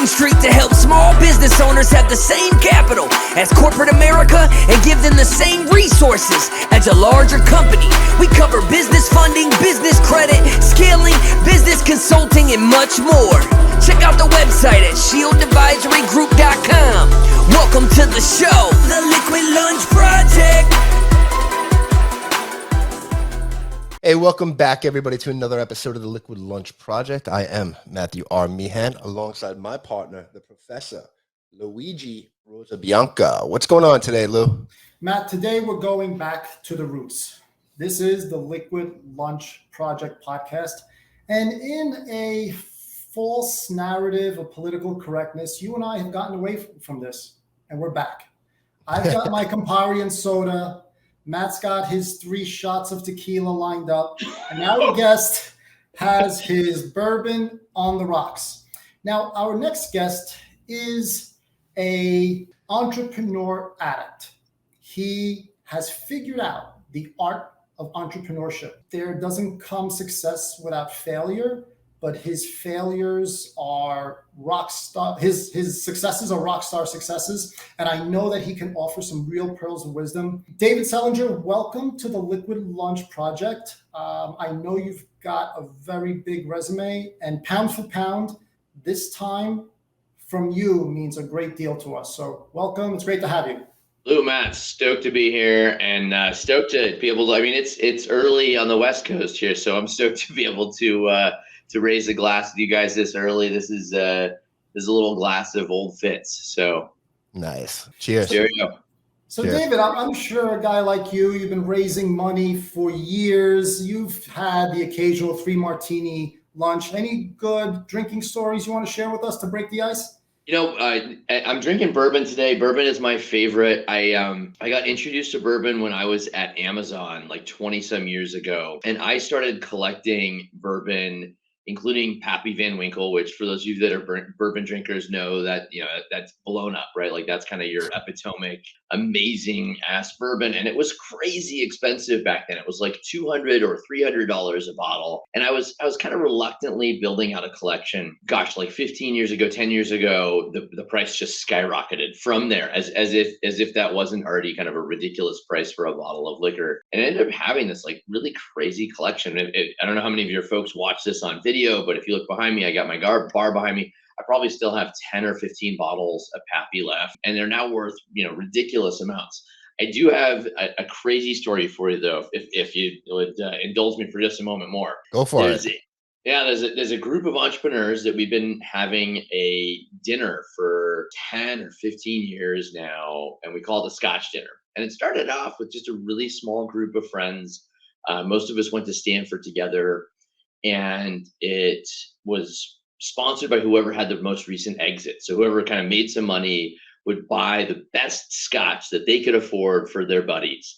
Street to help small business owners have the same capital as corporate America and give them the same resources as a larger company. We cover business funding, business credit, scaling, business consulting, and much more. Check out the website at shieldadvisorygroup.com. Welcome to the show, The Liquid Lunch Project. Hey, welcome back, everybody, to another episode of the Liquid Lunch Project. I am Matthew R. Meehan, alongside my partner, the Professor Luigi Rosabianca. What's going on today, Lou? Matt, today we're going back to the roots. This is the Liquid Lunch Project podcast. And in a false narrative of political correctness, you and I have gotten away from this, and we're back. I've got my Campari and soda. Matt's got his 3 shots of tequila lined up, and our guest has his bourbon on the rocks. Now, our next guest is an entrepreneur addict. He has figured out the art of entrepreneurship. There doesn't come success without failure, but his failures are rock star. His successes are rock star successes, and I know that he can offer some real pearls of wisdom. David Selinger, welcome to the Liquid Lunch Project. I know you've got a very big resume, and pound for pound, this time from you means a great deal to us. So welcome. It's great to have you. Lou, Matt, stoked to be here, and stoked to be able to. I mean, it's early on the West Coast here, so I'm stoked to be able to raise a glass with you guys this early. This is a little glass of Old Fitz. So nice. Cheers. There you go. So Cheers. David, I'm sure a guy like you've been raising money for years. You've had the occasional 3 martini lunch. Any good drinking stories you want to share with us to break the ice? You know, I'm drinking bourbon today. Bourbon is my favorite. I got introduced to bourbon when I was at Amazon like 20 some years ago, and I started collecting bourbon, including Pappy Van Winkle, which for those of you that are bourbon drinkers know that, you know, that's blown up, right? Like that's kind of your epitomic, amazing ass bourbon. And it was crazy expensive back then. It was like $200 or $300 a bottle. And I was kind of reluctantly building out a collection. Gosh, like 15 years ago, 10 years ago, the price just skyrocketed from there as if that wasn't already kind of a ridiculous price for a bottle of liquor. And I ended up having this like really crazy collection. I don't know how many of your folks watch this on video, but if you look behind me, I got my bar behind me. I probably still have 10 or 15 bottles of Pappy left, and they're now worth, you know, ridiculous amounts. I do have a crazy story for you, though, if you would indulge me for just a moment more. Go for it. There's a group of entrepreneurs that we've been having a dinner for 10 or 15 years now, and we call it a Scotch dinner. And it started off with just a really small group of friends. Most of us went to Stanford together. And it was sponsored by whoever had the most recent exit. So whoever kind of made some money would buy the best scotch that they could afford for their buddies.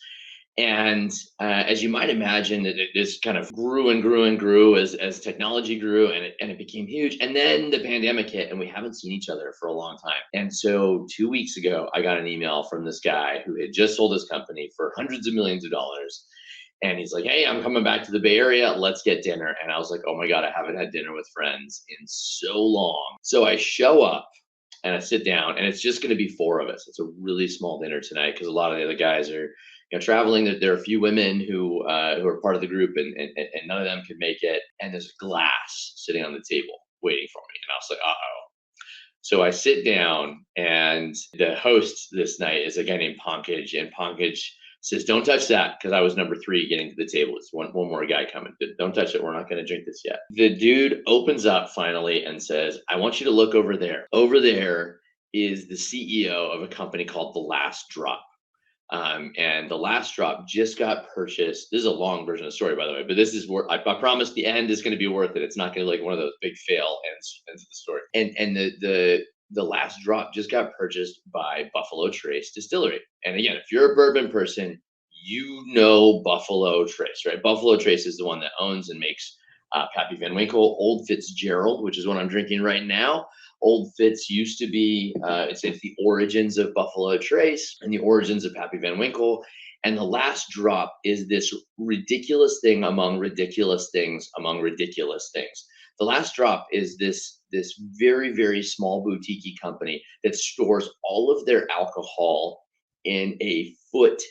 And as you might imagine, it just kind of grew and grew and grew as technology grew, and it became huge. And then the pandemic hit, and we haven't seen each other for a long time. And so 2 weeks ago, I got an email from this guy who had just sold his company for hundreds of millions of dollars. And he's like, hey, I'm coming back to the Bay Area. Let's get dinner. And I was like, oh my God, I haven't had dinner with friends in so long. So I show up and I sit down, and it's just going to be 4 of us. It's a really small dinner tonight because a lot of the other guys are, you know, traveling. There are a few women who are part of the group, and none of them could make it. And there's a glass sitting on the table waiting for me. And I was like, uh-oh. So I sit down, and the host this night is a guy named Pankaj, and Pankaj says, don't touch that, because I was number 3 getting to the table. It's one more guy coming. Don't touch it. We're not going to drink this yet. The dude opens up finally and says, I want you to look over there. Over there is the CEO of a company called The Last Drop. And The Last Drop just got purchased. This is a long version of the story, by the way, but this is where I promise the end is going to be worth it. It's not going to be like one of those big fail ends of the story. And the Last Drop just got purchased by Buffalo Trace Distillery. And again, if you're a bourbon person, you know Buffalo Trace, right? Buffalo Trace is the one that owns and makes Pappy Van Winkle, Old Fitzgerald, which is what I'm drinking right now. Old Fitz used to be, it's the origins of Buffalo Trace and the origins of Pappy Van Winkle. And The Last Drop is this ridiculous thing among ridiculous things among ridiculous things. The Last Drop is this very, very small boutique company that stores all of their alcohol in a foot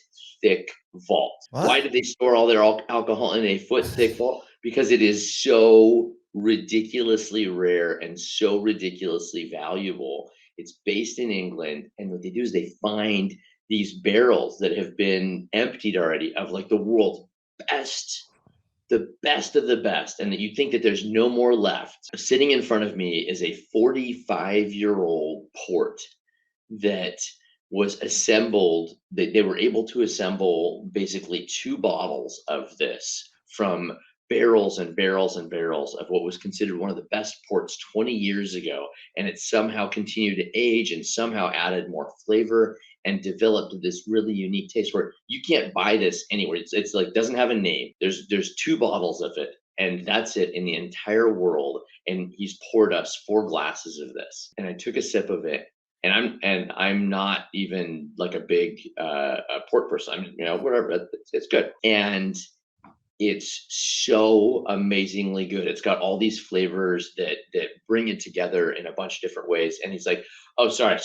thick vault. What? Why do they store all their alcohol in a foot thick vault? Because it is so ridiculously rare and so ridiculously valuable. It's based in England, and what they do is they find these barrels that have been emptied already of like the world's best, the best of the best, and that you think that there's no more left. Sitting in front of me is a 45-year-old port that was assembled, that they were able to assemble basically 2 bottles of this from barrels and barrels and barrels of what was considered one of the best ports 20 years ago. And it somehow continued to age and somehow added more flavor and developed this really unique taste where you can't buy this anywhere. It's like doesn't have a name. There's 2 bottles of it, and that's it in the entire world. And he's poured us 4 glasses of this, and I took a sip of it. And I'm not even like a big port person. I'm, you know, whatever. It's good, and it's so amazingly good. It's got all these flavors that bring it together in a bunch of different ways. And he's like, "Oh, sorry.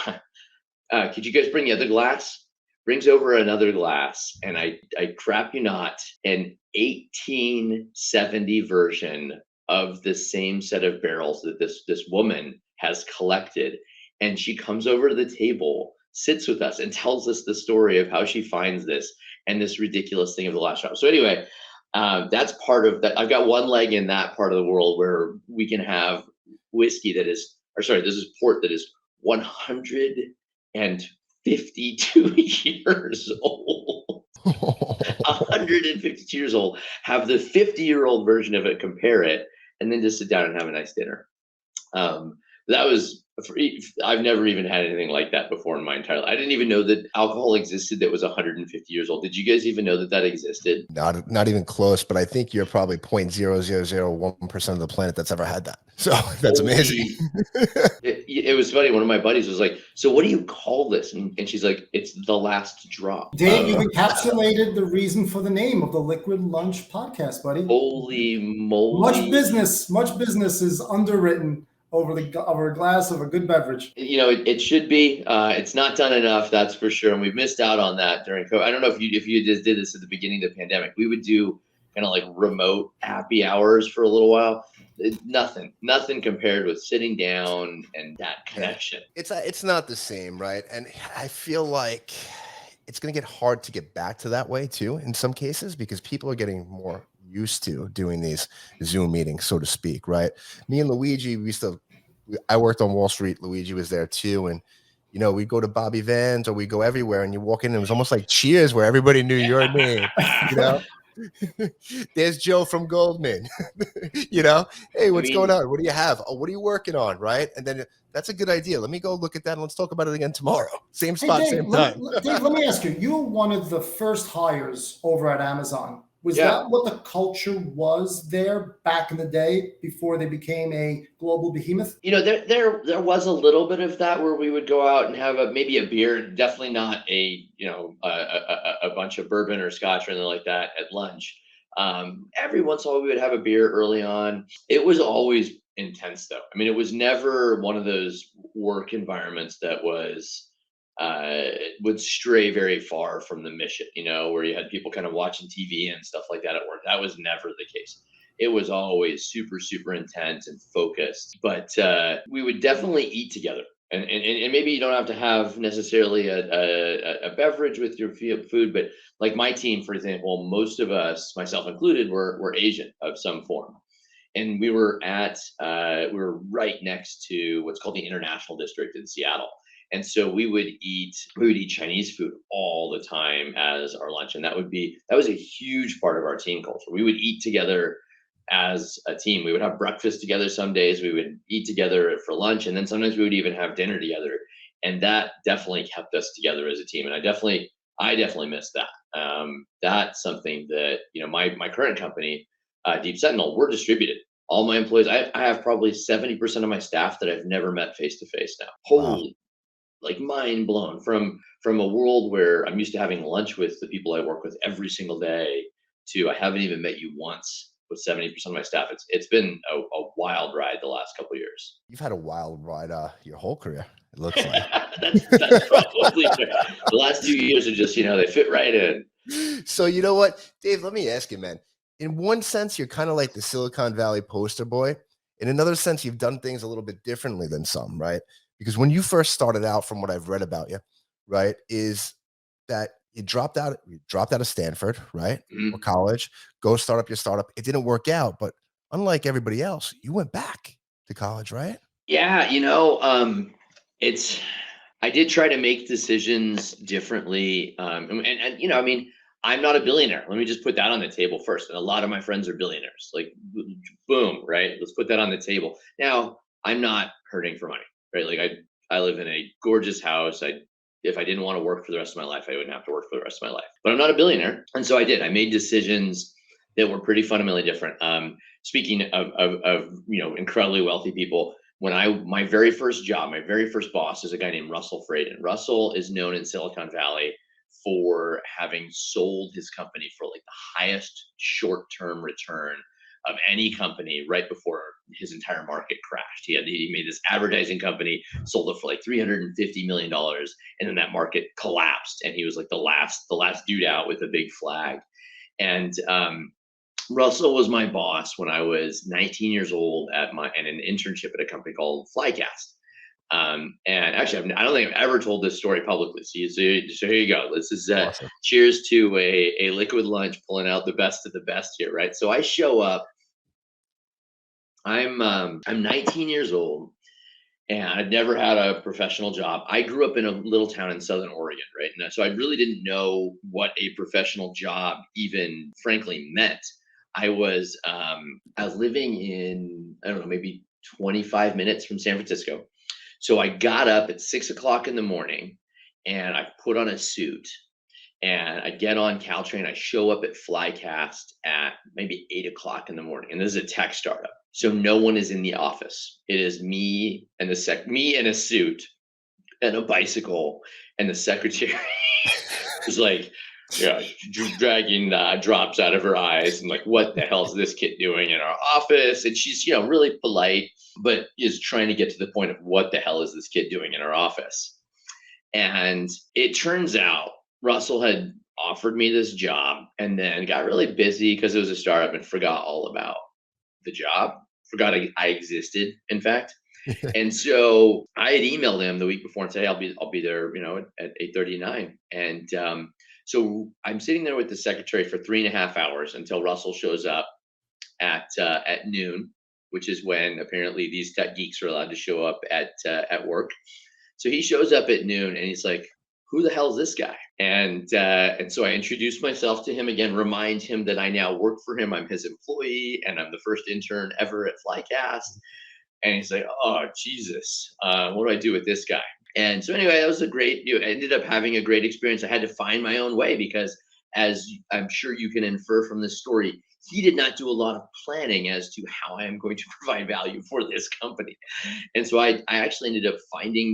Could you guys bring the other glass?" Brings over another glass, and I crap you not, an 1870 version of the same set of barrels that this woman has collected. And she comes over to the table, sits with us, and tells us the story of how she finds this and this ridiculous thing of The Last Drop. So anyway, that's part of that. I've got one leg in that part of the world where we can have whiskey that is, or sorry, this is port that is 152 years old. 152 years old, have the 50-year-old version of it, compare it, and then just sit down and have a nice dinner. That was, I've never even had anything like that before in my entire life. I didn't even know that alcohol existed that was 150 years old. Did you guys even know that existed? Not even close, but I think you're probably 0.0001% of the planet that's ever had that. So that's amazing. It was funny. One of my buddies was like, "So what do you call this?" And she's like, "It's The Last Drop." Dave, you've encapsulated the reason for the name of the Liquid Lunch podcast, buddy. Holy moly. Much business is underwritten over a glass of a good beverage. You know, it should be. It's not done enough, that's for sure. And we've missed out on that during COVID. I don't know if you just did this at the beginning of the pandemic. We would do kind of like remote happy hours for a little while. Nothing compared with sitting down and that connection. It's not the same, right? And I feel like it's going to get hard to get back to that way too in some cases, because people are getting more used to doing these Zoom meetings, so to speak, right? Me and Luigi, I worked on Wall Street. Luigi was there too. And, you know, we'd go to Bobby Van's or we go everywhere, and you walk in and it was almost like Cheers where everybody knew your name, you know? There's Joe from Goldman, you know, hey, what's going on? What do you have? Oh, what are you working on? Right. And then that's a good idea. Let me go look at that and let's talk about it again tomorrow. Same spot, Dave, same time. Dave, let me ask you, you were one of the first hires over at Amazon. Was that what the culture was there back in the day before they became a global behemoth? You know, there was a little bit of that where we would go out and have maybe a beer, definitely not a bunch of bourbon or scotch or anything like that at lunch. Every once in a while we would have a beer early on. It was always intense though. I mean, it was never one of those work environments that was would stray very far from the mission, you know, where you had people kind of watching TV and stuff like that at work. That was never the case. It was always super, super intense and focused. But we would definitely eat together. And maybe you don't have to have necessarily a beverage with your food, but like my team, for example, most of us, myself included, were Asian of some form. And we were right next to what's called the International District in Seattle. And so we would eat Chinese food all the time as our lunch. And that was a huge part of our team culture. We would eat together as a team. We would have breakfast together some days. We would eat together for lunch. And then sometimes we would even have dinner together. And that definitely kept us together as a team. And I definitely miss that. That's something that, you know, my current company, Deep Sentinel, we're distributed. All my employees, I have probably 70% of my staff that I've never met face to face now. Holy, like mind blown from a world where I'm used to having lunch with the people I work with every single day to I haven't even met you once with 70% of my staff. It's been a wild ride the last couple of years. You've had a wild ride your whole career, it looks like. that's probably fair. The last 2 years are just, they fit right in. So you know what, Dave, let me ask you, man. In one sense, you're kind of like the Silicon Valley poster boy. In another sense, you've done things a little bit differently than some, right? Because when you first started out, from what I've read about you, right, is that you dropped out of Stanford, right? Mhm. Or college, go start up your startup. It didn't work out, but unlike everybody else, you went back to college, right? Yeah, I did try to make decisions differently. I mean, I'm not a billionaire. Let me just put that on the table first. And a lot of my friends are billionaires. Like, boom, right? Let's put that on the table. Now, I'm not hurting for money, right? Like, I live in a gorgeous house. If I didn't want to work for the rest of my life, I wouldn't have to work for the rest of my life. But I'm not a billionaire, and so I did. I made decisions that were pretty fundamentally different. Speaking of incredibly wealthy people, my very first job, my very first boss is a guy named Russell Fraden. Russell is known in Silicon Valley for having sold his company for like the highest short-term return of any company right before his entire market crashed. He made this advertising company, sold it for like $350 million, and then that market collapsed, and he was like the last dude out with a big flag. And Russell was my boss when I was 19 years old and an internship at a company called Flycast. And actually, I don't think I've ever told this story publicly. So here you go. This is Awesome. Cheers to a liquid lunch, pulling out the best of the best here, right? So I show up. I'm 19 years old, and I'd never had a professional job. I grew up in a little town in Southern Oregon, right? And so I really didn't know what a professional job even, frankly, meant. I was living in, I don't know, maybe 25 minutes from San Francisco. So I got up at 6 o'clock in the morning, and I put on a suit, and I get on Caltrain. I show up at Flycast at maybe 8 o'clock in the morning, and this is a tech startup. So no one is in the office. It is me and me in a suit and a bicycle, and the secretary is like, dragging drops out of her eyes and like, what the hell is this kid doing in our office? And she's, really polite, but is trying to get to the point of what the hell is this kid doing in our office? And it turns out Russell had offered me this job and then got really busy because it was a startup and forgot all about the job, forgot I existed, in fact. And so I had emailed him the week before and said, hey, I'll be there, at 8:39. And so I'm sitting there with the secretary for 3.5 hours until Russell shows up at noon, which is when apparently these tech geeks are allowed to show up at work. So he shows up at noon and he's like, who the hell is this guy? And so I introduced myself to him again, remind him that I now work for him. I'm his employee and I'm the first intern ever at Flycast. And he's like, oh, Jesus, what do I do with this guy? And so anyway, that was I ended up having a great experience. I had to find my own way because, as I'm sure you can infer from this story, he did not do a lot of planning as to how I am going to provide value for this company. And so I actually ended up finding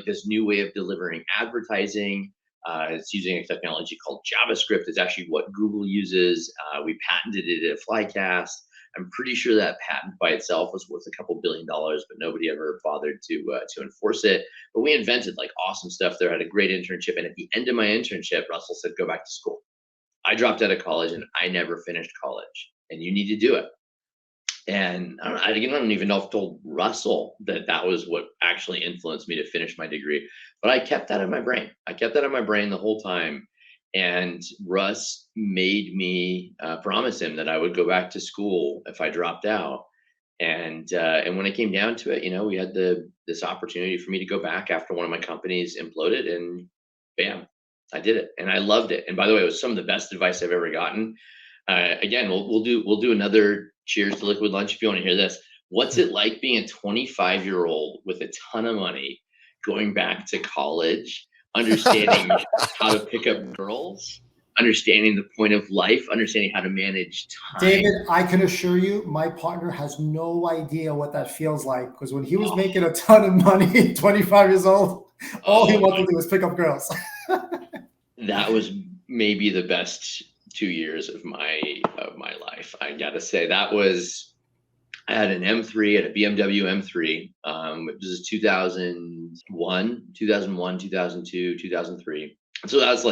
this new way of delivering advertising. It's using a technology called JavaScript. It's actually what Google uses. We patented it at Flycast. I'm pretty sure that patent by itself was worth a couple $1 billion, but nobody ever bothered to enforce it. But we invented like awesome stuff there. I had a great internship, and at the end of my internship, Russell said, "Go back to school." I dropped out of college, and I never finished college. And you need to do it. And I don't even know if I told Russell that was what actually influenced me to finish my degree. But I kept that in my brain. The whole time. And Russ made me promise him that I would go back to school if I dropped out. And when it came down to it, we had this opportunity for me to go back after one of my companies imploded, and bam, I did it, and I loved it. And by the way, it was some of the best advice I've ever gotten. Again, we'll do another cheers to liquid lunch if you want to hear this. What's it like being a 25-year-old with a ton of money, going back to college? Understanding how to pick up girls, understanding the point of life, understanding how to manage time. David, I can assure you, my partner has no idea what that feels like, because when he was making a ton of money, 25 years old, all he wanted to do was pick up girls. That was maybe the best 2 years of my life. I gotta say I had an M3, at a BMW M3. This is 2001, 2002, 2003. So that was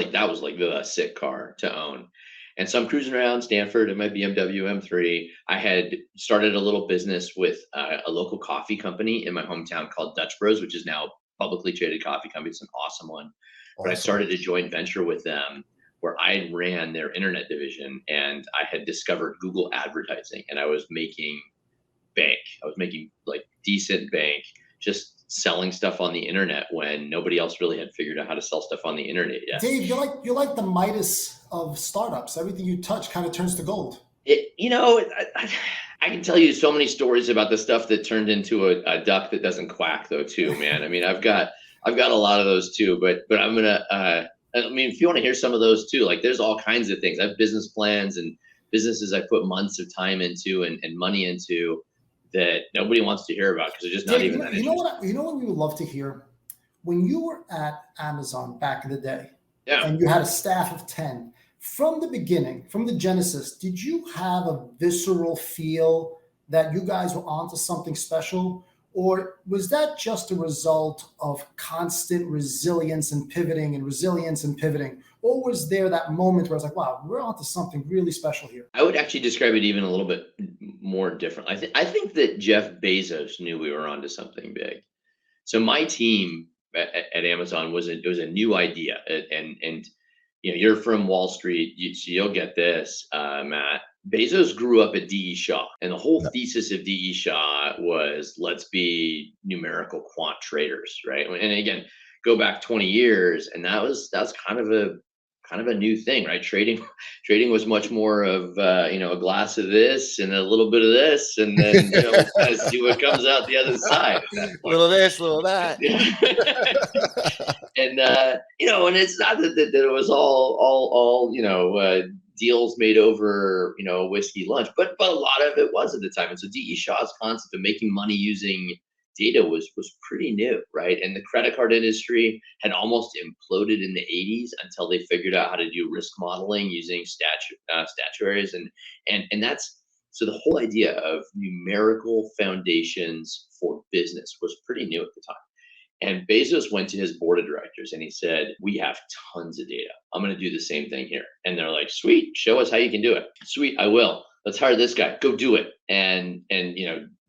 like the sick car to own. And so I'm cruising around Stanford in my BMW M3. I had started a little business with a local coffee company in my hometown called Dutch Bros, which is now a publicly traded coffee company. It's an awesome one. But I started a joint venture with them where I ran their internet division, and I had discovered Google advertising, and I was making bank. I was making like decent bank just selling stuff on the internet when nobody else really had figured out how to sell stuff on the internet yet. Dave, you're like the Midas of startups. Everything you touch kind of turns to gold. I can tell you so many stories about the stuff that turned into a duck that doesn't quack, though, too, man. I mean, I've got a lot of those too, but I'm gonna. If you want to hear some of those too, like there's all kinds of things. I have business plans and businesses I put months of time into and money into that nobody wants to hear about because they're just not even that interesting. You know what we would love to hear? When you were at Amazon back in the day, Yeah. and you had a staff of 10, from the beginning, from the genesis, did you have a visceral feel that you guys were onto something special? Or was that just a result of constant resilience and pivoting? Or was there that moment where it's like, wow, we're onto something really special here? I would actually describe it even a little bit more different. I think that Jeff Bezos knew we were onto something big. So my team at Amazon it was a new idea, and you're from Wall Street, so you'll get this, Matt. Bezos grew up at D.E. Shaw, and the whole thesis of D.E. Shaw was let's be numerical quant traders, right? And again, go back 20 years, and that's kind of a new thing, right? Trading was much more of a glass of this and a little bit of this, and then kind of see what comes out the other side. A little of this, a little of that. And and it's not that it was all deals made over a whiskey lunch, but a lot of it was at the time. And so D.E. Shaw's concept of making money using data was pretty new, right? And the credit card industry had almost imploded in the 80s until they figured out how to do risk modeling using statuaries, and that's so the whole idea of numerical foundations for business was pretty new at the time. And Bezos went to his board of directors and he said, we have tons of data. I'm going to do the same thing here. And they're like, sweet, show us how you can do it. Sweet, I will. Let's hire this guy. Go do it. And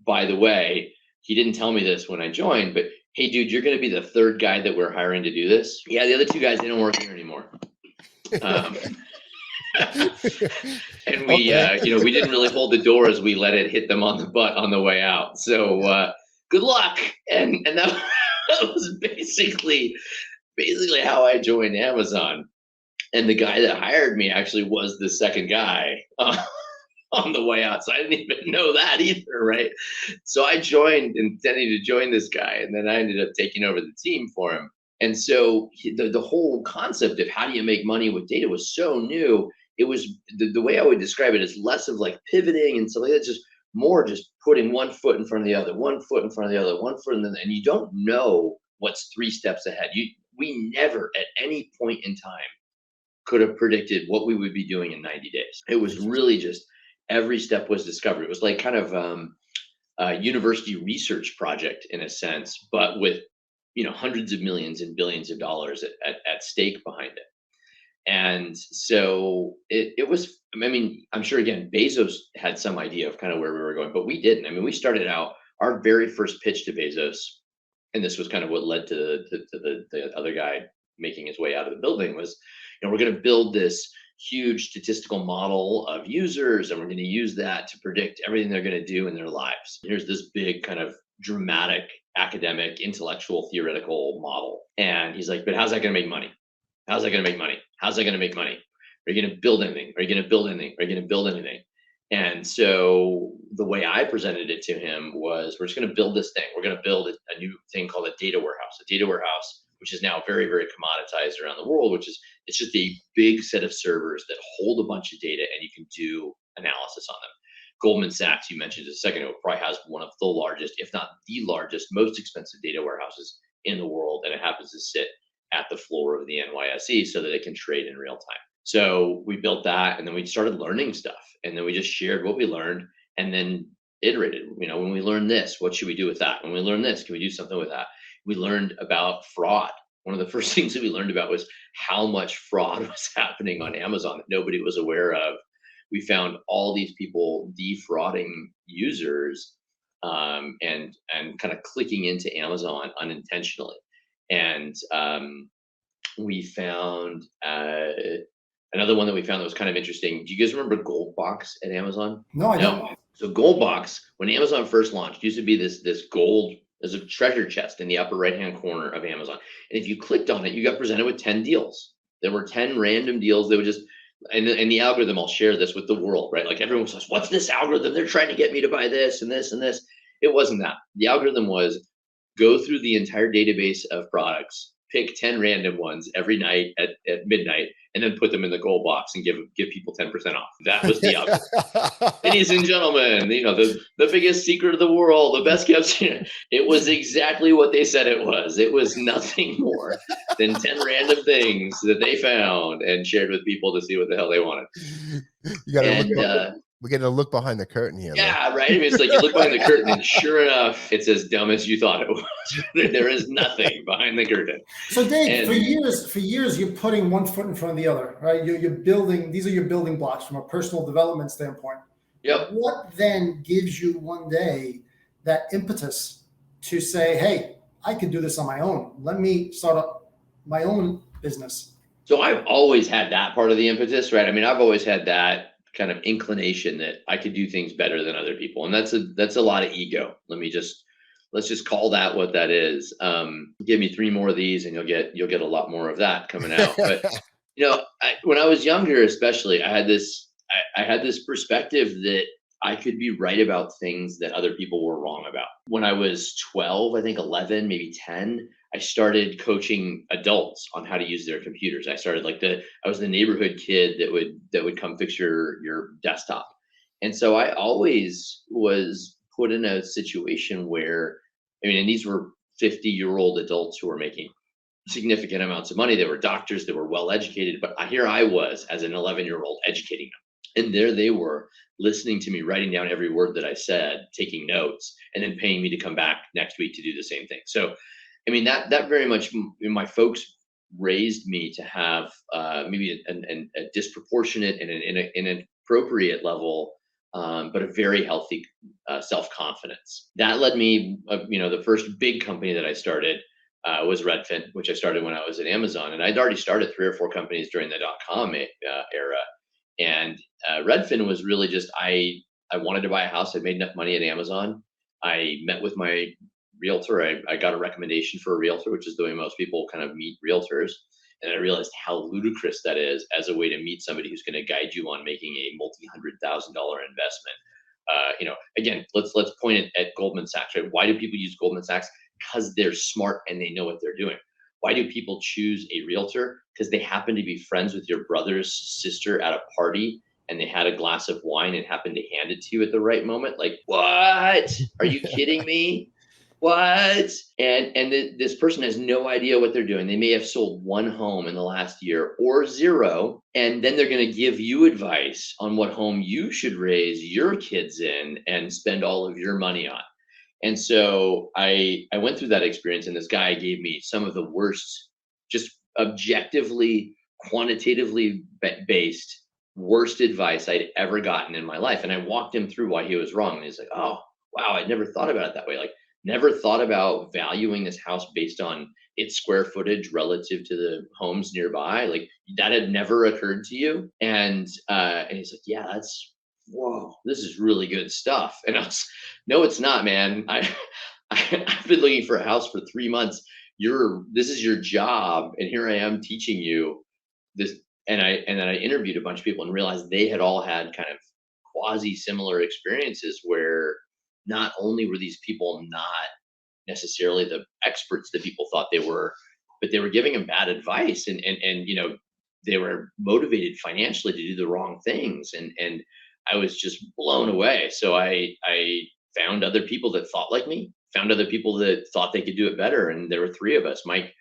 by the way, he didn't tell me this when I joined, but hey, dude, you're going to be the third guy that we're hiring to do this. Yeah, the other two guys, they don't work here anymore. And we, we didn't really hold the door as we let it hit them on the butt on the way out. So good luck. And that was basically how I joined Amazon. And the guy that hired me actually was the second guy on the way out. So I didn't even know that either, right? So I joined intending to join this guy, and then I ended up taking over the team for him. And so the whole concept of how do you make money with data was so new. It was the way I would describe it is less of like pivoting and stuff like that, just more just putting one foot in front of the other, one foot in front of the other, one foot in the other, and you don't know what's 3 steps ahead. We never at any point in time could have predicted what we would be doing in 90 days. It was really just every step was discovered. It was like kind of a university research project in a sense, but with hundreds of millions and billions of dollars at stake behind it. And so it was, I'm sure, again, Bezos had some idea of kind of where we were going, but we didn't. We started out, our very first pitch to Bezos, and this was kind of what led to the other guy making his way out of the building, was, we're going to build this huge statistical model of users, and we're going to use that to predict everything they're going to do in their lives. Here's this big kind of dramatic, academic, intellectual, theoretical model. And he's like, but how's that going to make money? How's that going to make money? How's that going to make money? Are you going to build anything? Are you going to build anything? Are you going to build anything? And so the way I presented it to him was, we're just going to build this thing. We're going to build a new thing called a data warehouse, which is now very, very commoditized around the world, it's just a big set of servers that hold a bunch of data and you can do analysis on them. Goldman Sachs, you mentioned a second ago, probably has one of the largest, if not the largest, most expensive data warehouses in the world. And it happens to sit at the floor of the NYSE so that it can trade in real time. So we built that, and then we started learning stuff, and then we just shared what we learned, and then iterated. When we learn this, what should we do with that? When we learn this, can we do something with that? We learned about fraud. One of the first things that we learned about was how much fraud was happening on Amazon that nobody was aware of. We found all these people defrauding users, and kind of clicking into Amazon unintentionally. And we found another one that we found that was kind of interesting. Do you guys remember Gold Box at Amazon? No, I don't. So Gold Box, when Amazon first launched, used to be this gold. There's a treasure chest in the upper right-hand corner of Amazon. And if you clicked on it, you got presented with 10 deals. There were 10 random deals. They would just, and the algorithm, I'll share this with the world, right? Like everyone says, what's this algorithm? They're trying to get me to buy this and this and this. It wasn't that. The algorithm was go through the entire database of products, pick 10 random ones every night at midnight, and then put them in the Gold Box and give people 10% off. That was the algorithm. Ladies and gentlemen, the biggest secret of the world, the best kept secret. It was exactly what they said it was. It was nothing more than 10 random things that they found and shared with people to see what the hell they wanted. You gotta we're getting a look behind the curtain here. Yeah, right. I mean, it's like you look behind the curtain, and sure enough, it's as dumb as you thought it was. There is nothing behind the curtain. So, Dave, for years, you're putting one foot in front of the other, right? You're building. These are your building blocks from a personal development standpoint. Yep. What then gives you one day that impetus to say, "Hey, I can do this on my own. Let me start up my own business"? So I've always had that part of the impetus, right? I mean, I've always had that kind of inclination that I could do things better than other people, and that's a lot of ego. Let's just call that what that is. Give me 3 more of these, and you'll get a lot more of that coming out. But when I was younger, especially, I had this perspective that I could be right about things that other people were wrong about. When I was 12, I think 11, maybe 10, I started coaching adults on how to use their computers. I started I was the neighborhood kid that would come fix your desktop. And so I always was put in a situation where, and these were 50-year-old adults who were making significant amounts of money. They were doctors, they were well educated, but here I was as an 11-year-old educating them. And there they were listening to me, writing down every word that I said, taking notes, and then paying me to come back next week to do the same thing. So that very much, my folks raised me to have maybe a disproportionate and an inappropriate level, but a very healthy self-confidence. That led me, the first big company that I started was Redfin, which I started when I was at Amazon. And I'd already started 3 or 4 companies during the .com era. And Redfin was really just, I wanted to buy a house. I made enough money at Amazon. I met with my realtor. I got a recommendation for a realtor, which is the way most people kind of meet realtors. And I realized how ludicrous that is as a way to meet somebody who's going to guide you on making a multi-$100,000 investment. Again, let's point it at Goldman Sachs, right? Why do people use Goldman Sachs? Because they're smart and they know what they're doing. Why do people choose a realtor? Because they happen to be friends with your brother's sister at a party, and they had a glass of wine and happened to hand it to you at the right moment. Like, what? Are you kidding me? What? And this person has no idea what they're doing. They may have sold 1 home in the last year or 0, and then they're going to give you advice on what home you should raise your kids in and spend all of your money on. And so I went through that experience, and this guy gave me some of the worst, just objectively, quantitatively based, worst advice I'd ever gotten in my life. And I walked him through why he was wrong. And he's like, oh, wow, I'd never thought about it that way. Like, never thought about valuing this house based on its square footage relative to the homes nearby. Like, that had never occurred to you. And he's like, yeah, whoa, this is really good stuff. And I was, no, it's not, man. I've been looking for a house for 3 months. This is your job. And here I am teaching you this. And then I interviewed a bunch of people and realized they had all had kind of quasi similar experiences where not only were these people not necessarily the experts that people thought they were, but they were giving them bad advice, and they were motivated financially to do the wrong things. And I was just blown away. So I found other people that thought like me, found other people that thought they could do it better. And there were 3 of us, Mike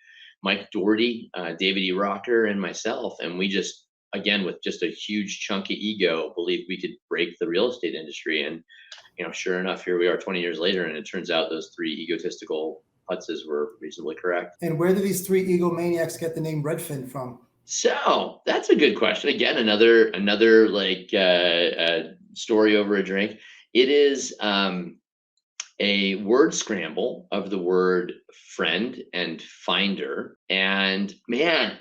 Doherty, David E. Rocker, and myself. And we just again, with just a huge chunk of ego, believed we could break the real estate industry. And, sure enough, here we are 20 years later, and it turns out those three egotistical putzes were reasonably correct. And where do these three egomaniacs get the name Redfin from? So that's a good question. Again, another like story over a drink. It is a word scramble of the word friend and finder. And man,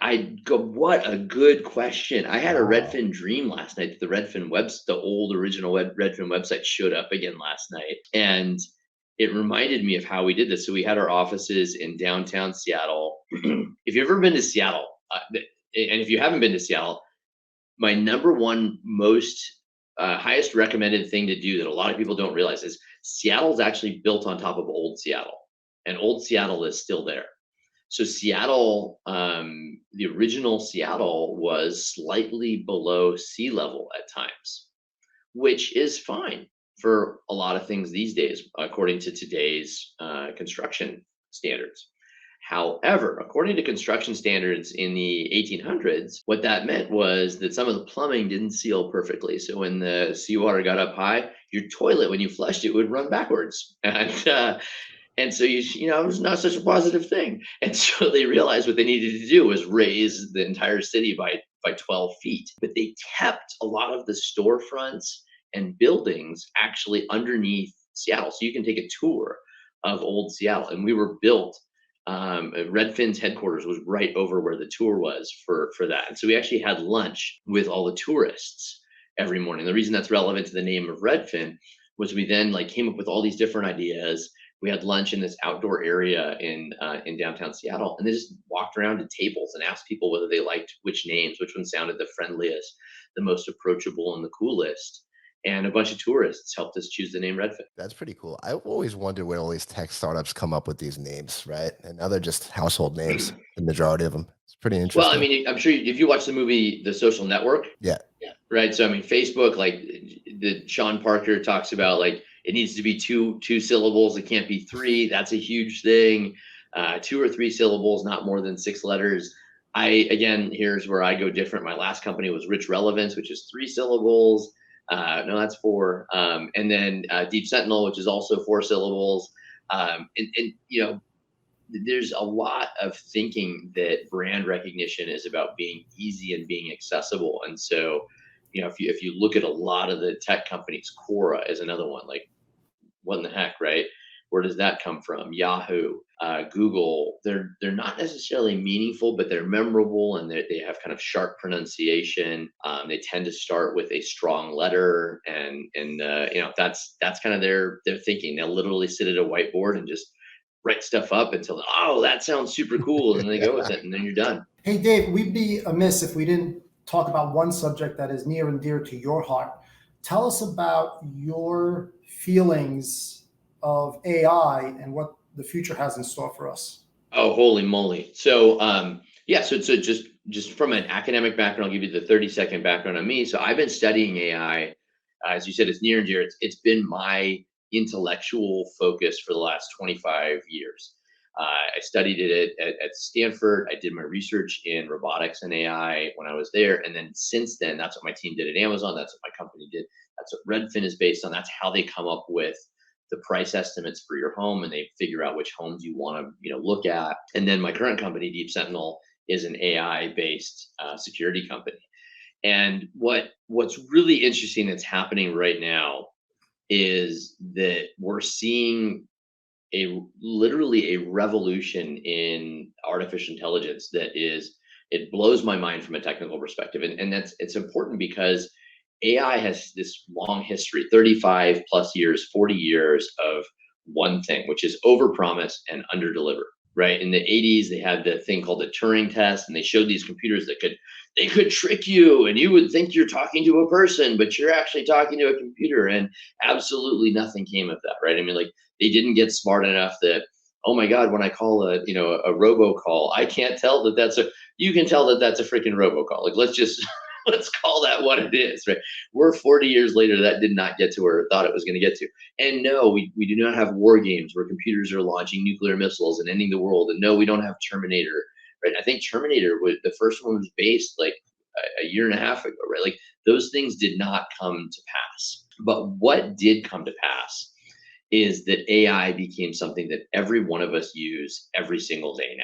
what a good question. I had a Redfin dream last night. The old original Redfin website showed up again last night. And it reminded me of how we did this. So we had our offices in downtown Seattle. If you've ever been to Seattle, and if you haven't been to Seattle, my number one most highest recommended thing to do that a lot of people don't realize is Seattle's actually built on top of old Seattle, and old Seattle is still there. So Seattle, the original Seattle was slightly below sea level at times, which is fine for a lot of things these days, according to today's construction standards. However, according to construction standards in the 1800s, what that meant was that some of the plumbing didn't seal perfectly. So when the seawater got up high, your toilet, when you flushed it, would run backwards. And so it was not such a positive thing. And so they realized what they needed to do was raise the entire city by 12 feet. But they kept a lot of the storefronts and buildings actually underneath Seattle. So you can take a tour of old Seattle. And we were built Redfin's headquarters was right over where the tour was for that. And so we actually had lunch with all the tourists every morning. The reason that's relevant to the name of Redfin was we then came up with all these different ideas. We had lunch in this outdoor area in downtown Seattle, and they just walked around to tables and asked people whether they liked which names, which one sounded the friendliest, the most approachable, and the coolest. And a bunch of tourists helped us choose the name Redfin. That's pretty cool. I've always wondered where all these tech startups come up with these names, right? And now they're just household names, the majority of them. It's pretty interesting. Well, I mean, I'm sure if you watch the movie The Social Network, yeah, right. So I mean, Facebook, the Sean Parker talks about, it needs to be two syllables. It can't be three. That's a huge thing. 2 or 3 syllables, not more than 6 letters. Here's where I go different. My last company was Rich Relevance, which is 3 syllables. No, that's 4. And then Deep Sentinel, which is also 4 syllables. There's a lot of thinking that brand recognition is about being easy and being accessible. And so, if you look at a lot of the tech companies, Quora is another one. What in the heck, right? Where does that come from? Yahoo, Google, they're not necessarily meaningful, but they're memorable, and they have kind of sharp pronunciation. They tend to start with a strong letter, and that's kind of their thinking. They'll literally sit at a whiteboard and just write stuff up until, oh, that sounds super cool, and they go with it, and then you're done. Hey, Dave, we'd be amiss if we didn't talk about one subject that is near and dear to your heart. Tell us about your feelings of AI and what the future has in store for us. Oh, holy moly. So, so just from an academic background, I'll give you the 30-second background on me. So I've been studying AI. As you said, it's near and dear. It's been my intellectual focus for the last 25 years. I studied it at Stanford. I did my research in robotics and AI when I was there. And then since then, that's what my team did at Amazon. That's what my company did. That's what Redfin is based on. That's how they come up with the price estimates for your home, and they figure out which homes you want to look at. And then my current company, Deep Sentinel, is an AI-based security company. And what's really interesting that's happening right now is that we're seeing literally a revolution in artificial intelligence it blows my mind from a technical perspective. And it's important because AI has this long history, 35 plus years, 40 years of one thing, which is overpromise and underdeliver, right? In the 80s, they had the thing called the Turing test, and they showed these computers that could trick you, and you would think you're talking to a person, but you're actually talking to a computer, and absolutely nothing came of that, right? I mean, they didn't get smart enough that, oh my God, when I call a robocall, I can't tell that you can tell that that's a freaking robocall. Let's call that what it is, right? We're 40 years later, that did not get to where it thought it was going to get to. And no, we do not have war games where computers are launching nuclear missiles and ending the world. And no, we don't have Terminator, right? I think Terminator the first one was based a year and a half ago, right? Like those things did not come to pass. But what did come to pass is that AI became something that every one of us use every single day now.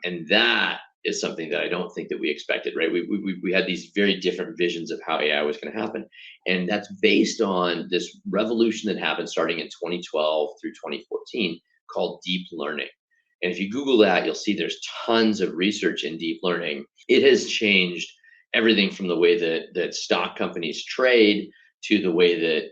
And that is something that I don't think that we expected, right? We had these very different visions of how AI was going to happen. And that's based on this revolution that happened starting in 2012 through 2014 called deep learning. And if you Google that, you'll see there's tons of research in deep learning. It has changed everything from the way that stock companies trade to the way that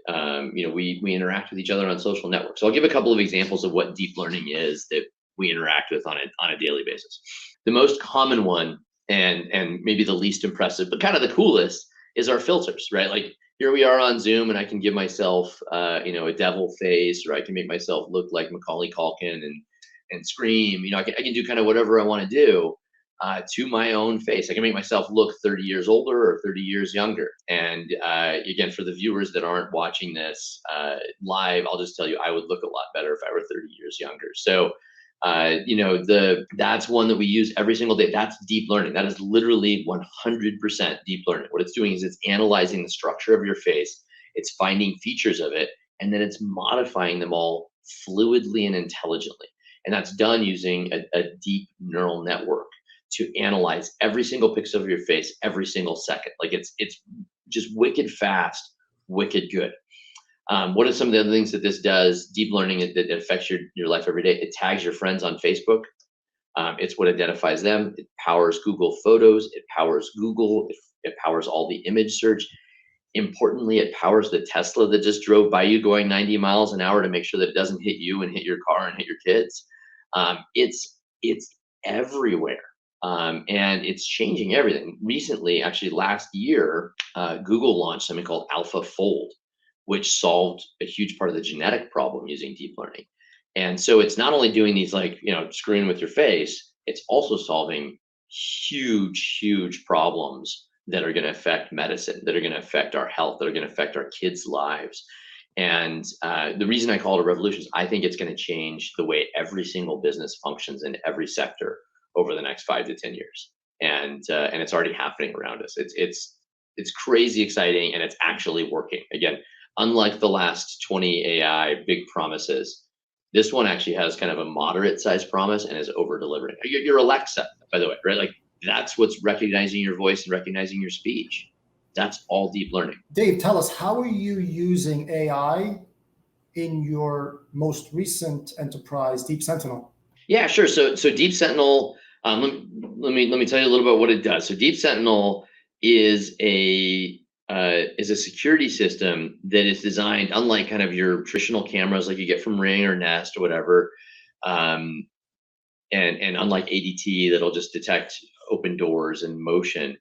we interact with each other on social networks. So I'll give a couple of examples of what deep learning is that we interact with on a daily basis. The most common one, and maybe the least impressive, but kind of the coolest, is our filters, right? Like here we are on Zoom, and I can give myself a devil face, or I can make myself look like Macaulay Culkin and scream. I can do kind of whatever I want to do to my own face. I can make myself look 30 years older or 30 years younger. And again, for the viewers that aren't watching this live, I'll just tell you, I would look a lot better if I were 30 years younger. So, that's one that we use every single day. That's deep learning. That is literally 100% deep learning. What it's doing is it's analyzing the structure of your face. It's finding features of it, and then it's modifying them all fluidly and intelligently. And that's done using a deep neural network to analyze every single pixel of your face every single second. Like it's just wicked fast, wicked good. What are some of the other things that this does? Deep learning that affects your life every day. It tags your friends on Facebook. It's what identifies them. It powers Google Photos. It powers Google. It powers all the image search. Importantly, it powers the Tesla that just drove by you going 90 miles an hour to make sure that it doesn't hit you and hit your car and hit your kids. It's everywhere. And it's changing everything. Recently, actually last year, Google launched something called AlphaFold, which solved a huge part of the genetic problem using deep learning. And so it's not only doing these screwing with your face, it's also solving huge problems that are going to affect medicine, that are going to affect our health, that are going to affect our kids' lives. And the reason I call it a revolution is I think it's going to change the way every single business functions in every sector over the next 5 to 10 years. And it's already happening around us. It's crazy exciting, and it's actually working. Again, unlike the last 20 AI big promises, this one actually has kind of a moderate sized promise and is over delivering. Your Alexa, by the way, right? Like that's what's recognizing your voice and recognizing your speech. That's all deep learning. Dave, tell us, how are you using AI in your most recent enterprise, Deep Sentinel? Yeah, sure. So Deep Sentinel, let me tell you a little bit what it does. So Deep Sentinel is a security system that is designed, unlike kind of your traditional cameras like you get from Ring or Nest or whatever, and unlike ADT that'll just detect open doors and motion.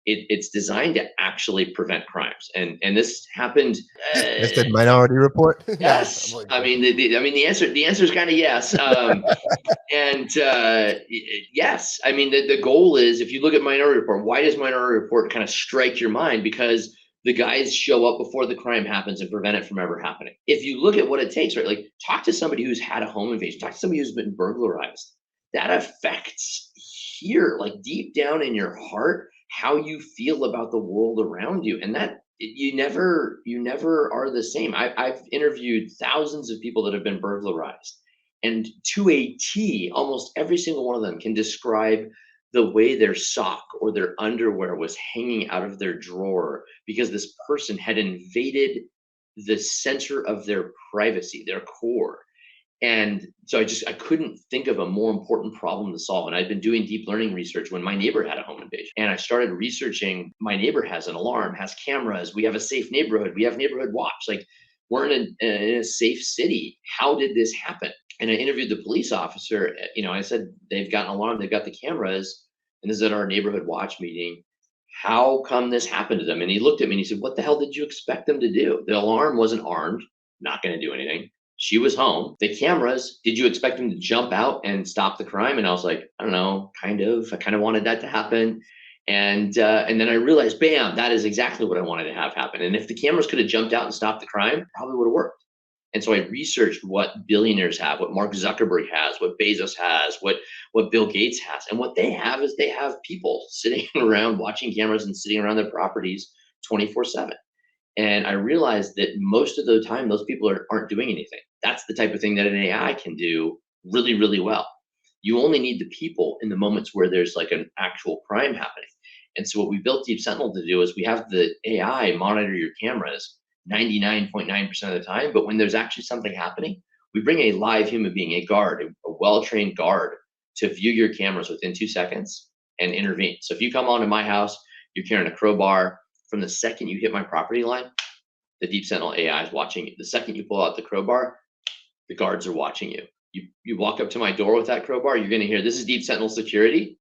It's designed to actually prevent crimes, and this happened. It's the Minority Report. Yes, I mean the answer is kind of yes, yes. I mean the goal is, if you look at Minority Report, why does Minority Report kind of strike your mind? Because the guys show up before the crime happens and prevent it from ever happening. If you look at what it takes, right? Like talk to somebody who's had a home invasion, talk to somebody who's been burglarized. That affects here, like deep down in your heart, how you feel about the world around you. And that you never are the same. I've interviewed thousands of people that have been burglarized, and to a T, almost every single one of them can describe the way their sock or their underwear was hanging out of their drawer because this person had invaded the center of their privacy, their core. And so I couldn't think of a more important problem to solve. And I'd been doing deep learning research when my neighbor had a home invasion. And I started researching, my neighbor has an alarm, has cameras, we have a safe neighborhood, we have neighborhood watch. Like we're in a safe city. How did this happen? And I interviewed the police officer. I said, they've got an alarm, they've got the cameras, and this is at our neighborhood watch meeting. How come this happened to them? And he looked at me and he said, what the hell did you expect them to do? The alarm wasn't armed, not going to do anything. She was home. The cameras, did you expect them to jump out and stop the crime? And I was like, I don't know, kind of. I kind of wanted that to happen. And then I realized, bam, that is exactly what I wanted to have happen. And if the cameras could have jumped out and stopped the crime, it probably would have worked. And so I researched what billionaires have, what Mark Zuckerberg has, what Bezos has, what Bill Gates has. And what they have is they have people sitting around watching cameras and sitting around their properties 24/7. And I realized that most of the time, those people aren't doing anything. That's the type of thing that an AI can do really, really well. You only need the people in the moments where there's like an actual crime happening. And so what we built Deep Sentinel to do is we have the AI monitor your cameras 99.9% of the time. But when there's actually something happening, we bring a live human being, a guard, a well-trained guard, to view your cameras within 2 seconds and intervene. So if you come onto my house, you're carrying a crowbar, from the second you hit my property line, the Deep Sentinel AI is watching you. The second you pull out the crowbar, the guards are watching you. You walk up to my door with that crowbar, you're going to hear, "This is Deep Sentinel security.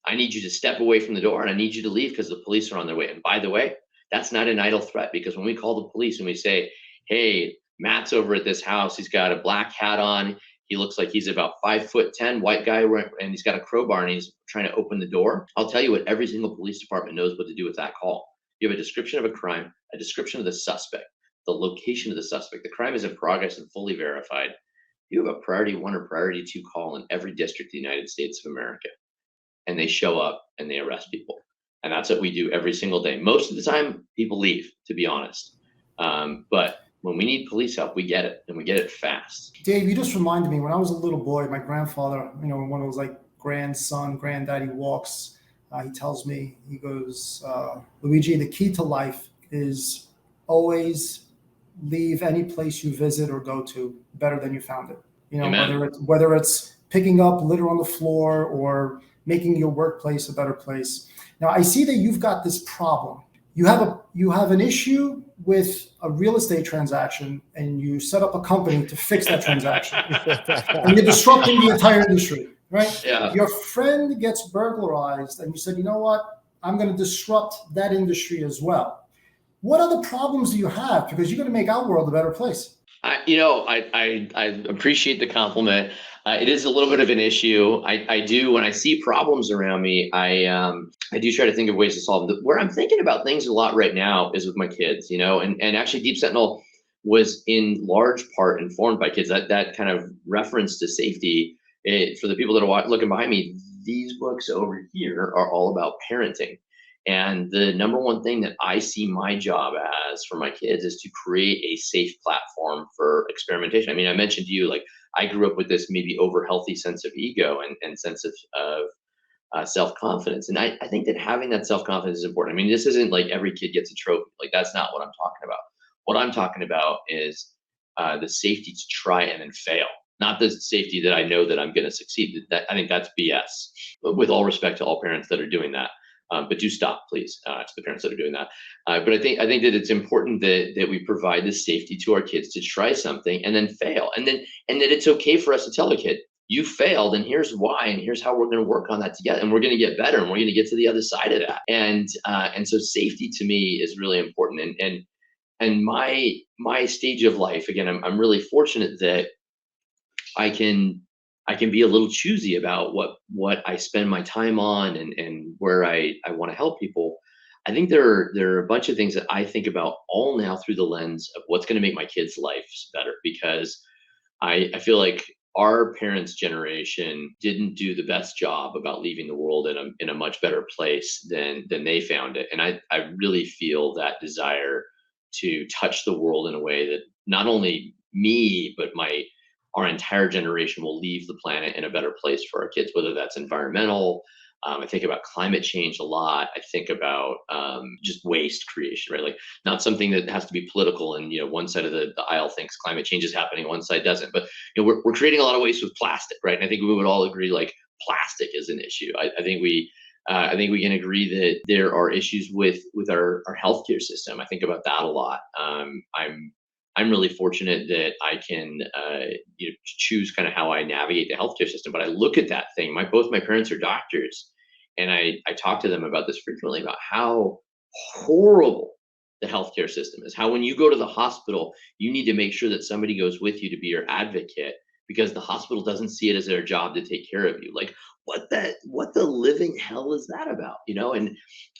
I need you to step away from the door and I need you to leave because the police are on their way." And by the way, that's not an idle threat, because when we call the police and we say, "Hey, Matt's over at this house. He's got a black hat on. He looks like he's about 5'10", white guy, and he's got a crowbar and he's trying to open the door." I'll tell you what, every single police department knows what to do with that call. You have a description of a crime, a description of the suspect, the location of the suspect. The crime is in progress and fully verified. You have a priority 1 or priority 2 call in every district in the United States of America. And they show up and they arrest people. And that's what we do every single day. Most of the time, people leave, to be honest. But when we need police help, we get it, and we get it fast. Dave, you just reminded me, when I was a little boy, my grandfather, one of those like granddaddy walks, he tells me, he goes, "Luigi, the key to life is always leave any place you visit or go to better than you found it." Whether it's picking up litter on the floor or making your workplace a better place. Now, I see that you've got this problem. You have an issue with a real estate transaction, and you set up a company to fix that transaction. And you're disrupting the entire industry, right? Yeah. Your friend gets burglarized, and you said, "You know what? I'm going to disrupt that industry as well." What other problems do you have? Because you're going to make our world a better place. I appreciate the compliment. It is a little bit of an issue. I do, when I see problems around me, I do try to think of ways to solve them. Where I'm thinking about things a lot right now is with my kids, and actually Deep Sentinel was in large part informed by kids. That kind of reference to safety, for the people that are looking behind me, these books over here are all about parenting. And the number one thing that I see my job as for my kids is to create a safe platform for experimentation. I mean, I mentioned to you, like, I grew up with this maybe over healthy sense of ego and sense of self-confidence. And I think that having that self-confidence is important. I mean, this isn't like every kid gets a trophy. Like, that's not what I'm talking about. What I'm talking about is the safety to try and then fail. Not the safety that I know that I'm going to succeed. I think that's BS. But with all respect to all parents that are doing that. But do stop, please, to the parents that are doing that. But I think that it's important that we provide the safety to our kids to try something and then fail, and that it's okay for us to tell a kid, "You failed, and here's why, and here's how we're going to work on that together, and we're going to get better, and we're going to get to the other side of that." And so safety to me is really important. And my stage of life, again, I'm really fortunate that I can be a little choosy about what I spend my time on and where I want to help people. I think there are a bunch of things that I think about all now through the lens of what's going to make my kids' lives better, because I feel like our parents' generation didn't do the best job about leaving the world in a much better place than they found it. And I really feel that desire to touch the world in a way that not only me, but our entire generation will leave the planet in a better place for our kids, whether that's environmental. I think about climate change a lot. I think about just waste creation, right? Like, not something that has to be political and, one side of the aisle thinks climate change is happening, one side doesn't. But, we're creating a lot of waste with plastic, right? And I think we would all agree, like, plastic is an issue. I think we can agree that there are issues with our healthcare system. I think about that a lot. I'm really fortunate that I can choose kind of how I navigate the healthcare system. But I look at that thing. Both my parents are doctors, and I talk to them about this frequently, about how horrible the healthcare system is. How when you go to the hospital, you need to make sure that somebody goes with you to be your advocate, because the hospital doesn't see it as their job to take care of you. Like, what the living hell is that about? And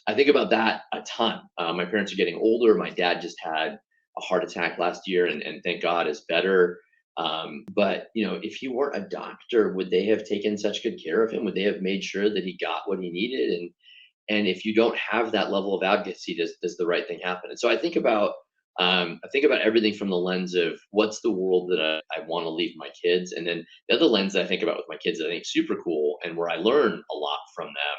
I think about that a ton. My parents are getting older. My dad just had a heart attack last year, and thank God is better. But if he weren't a doctor, would they have taken such good care of him? Would they have made sure that he got what he needed? And if you don't have that level of advocacy, does the right thing happen? And so I think about everything from the lens of what's the world that I want to leave my kids, and then the other lens that I think about with my kids that I think is super cool and where I learn a lot from them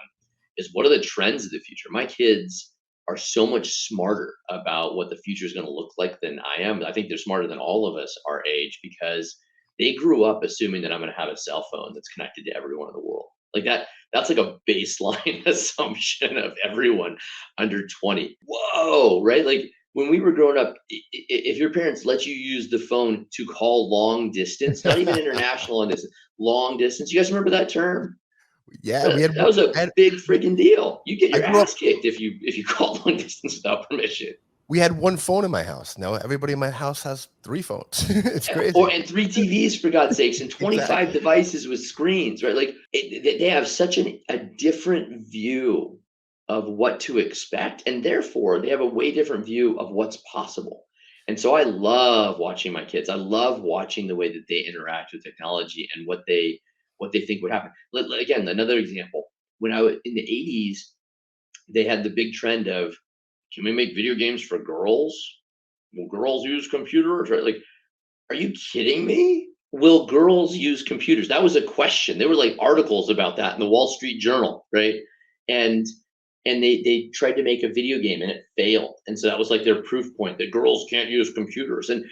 is what are the trends of the future. My kids are so much smarter about what the future is going to look like than I am. I think they're smarter than all of us our age because they grew up assuming that I'm going to have a cell phone that's connected to everyone in the world. Like that's like a baseline assumption of everyone under 20. Whoa, right? Like when we were growing up, if your parents let you use the phone to call long distance, not even international long distance, long distance, you guys remember that term? Yeah, That was a big friggin' deal. You get your grew up- ass kicked if you call long distance without permission. we had one phone in my house. Now everybody in my house has 3 phones. It's crazy. And 3 TVs for God's sakes, and 25 Exactly. devices with screens, right? Like they have such a different view of what to expect, and therefore they have a way different view of what's possible. And so I love watching my kids. I love watching the way that they interact with technology and what they think would happen. Again, another example. When I was in the 80s, they had the big trend of, can we make video games for girls? Will girls use computers? Right? Like, are you kidding me? Will girls use computers? That was a question. There were like articles about that in the Wall Street Journal, right? And they tried to make a video game and it failed. And so that was like their proof point that girls can't use computers. And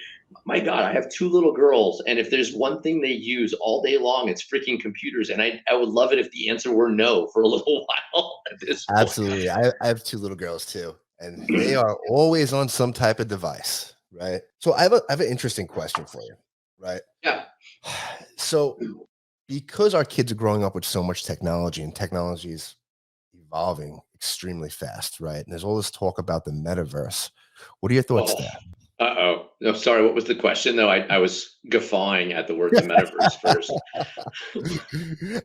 my God, I have 2 little girls, and if there's one thing they use all day long, it's freaking computers. And I would love it if the answer were no for a little while at this point. Absolutely. I have 2 little girls too, and they are always on some type of device, right? So I have an interesting question for you, right? Yeah. So because our kids are growing up with so much technology and technology is evolving extremely fast, right? And there's all this talk about the metaverse. What are your thoughts there? Uh-oh. No, sorry. What was the question, though? I was guffawing at the word the metaverse first.